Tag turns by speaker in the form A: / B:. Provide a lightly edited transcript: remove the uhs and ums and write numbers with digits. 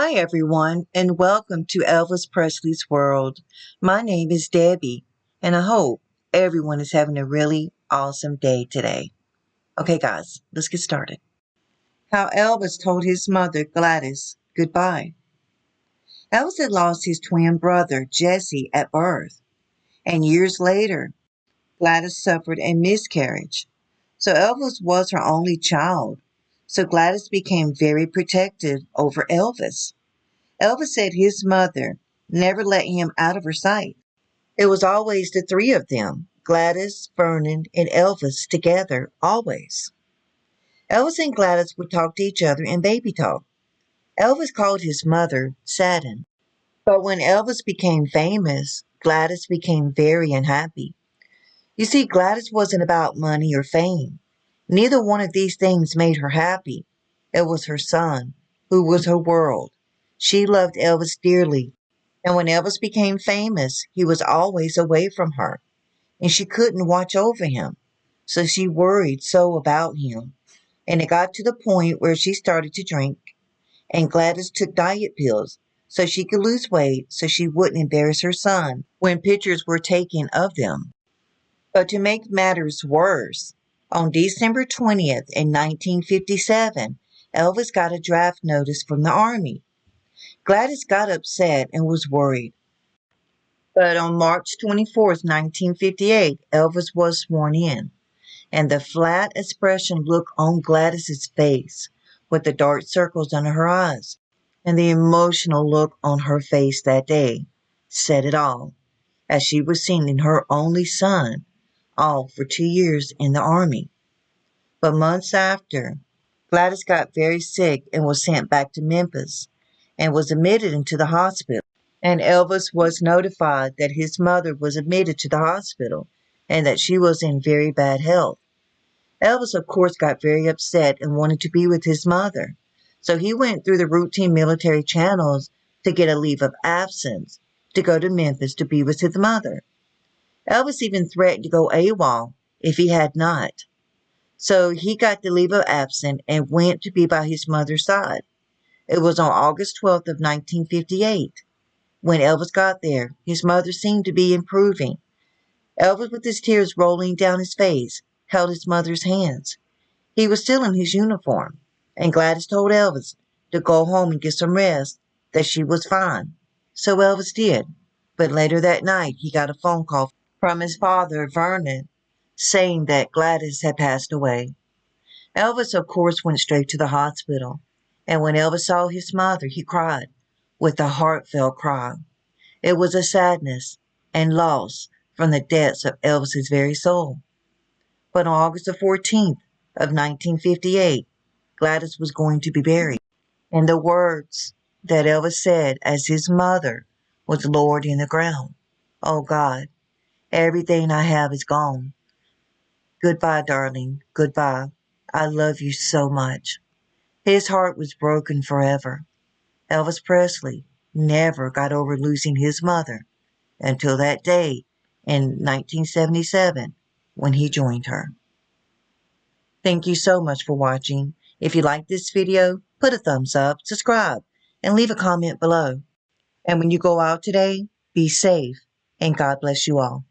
A: Hi, everyone, and welcome to Elvis Presley's World. My name is Debbie, and I hope everyone is having a really awesome day today. Okay, guys, let's get started. How Elvis told his mother, Gladys, goodbye. Elvis had lost his twin brother, Jesse, at birth, and years later, Gladys suffered a miscarriage. So Elvis was her only child, so Gladys became very protective over Elvis. Elvis said his mother never let him out of her sight. It was always the three of them, Gladys, Vernon, and Elvis together, always. Elvis and Gladys would talk to each other in baby talk. Elvis called his mother Satin. But when Elvis became famous, Gladys became very unhappy. You see, Gladys wasn't about money or fame. Neither one of these things made her happy. It was her son, who was her world. She loved Elvis dearly, and when Elvis became famous, he was always away from her, and she couldn't watch over him. So she worried so about him, and it got to the point where she started to drink, and Gladys took diet pills so she could lose weight so she wouldn't embarrass her son when pictures were taken of them. But to make matters worse, on December 20th, 1957, Elvis got a draft notice from the Army. Gladys got upset and was worried. But on March 24th, 1958, Elvis was sworn in, and the flat expression look on Gladys's face, with the dark circles under her eyes, and the emotional look on her face that day, said it all, as she was sending her only son off for 2 years in the Army. But months after, Gladys got very sick and was sent back to Memphis and was admitted into the hospital. And Elvis was notified that his mother was admitted to the hospital and that she was in very bad health. Elvis, of course, got very upset and wanted to be with his mother. So he went through the routine military channels to get a leave of absence to go to Memphis to be with his mother. Elvis even threatened to go AWOL if he had not. So he got the leave of absence and went to be by his mother's side. It was on August 12th of 1958. When Elvis got there, his mother seemed to be improving. Elvis, with his tears rolling down his face, held his mother's hands. He was still in his uniform, and Gladys told Elvis to go home and get some rest, that she was fine. So Elvis did. But later that night, he got a phone call from his father, Vernon, saying that Gladys had passed away. Elvis, of course, went straight to the hospital, and when Elvis saw his mother, he cried with a heartfelt cry. It was a sadness and loss from the depths of Elvis's very soul. But on August the 14th of 1958, Gladys was going to be buried. And the words that Elvis said as his mother was lowered in the ground, "Oh God, everything I have is gone. Goodbye, darling, goodbye. I love you so much." His heart was broken forever. Elvis Presley never got over losing his mother until that day in 1977 when he joined her. Thank you so much for watching. If you like this video, put a thumbs up, subscribe, and leave a comment below. And when you go out today, be safe, and God bless you all.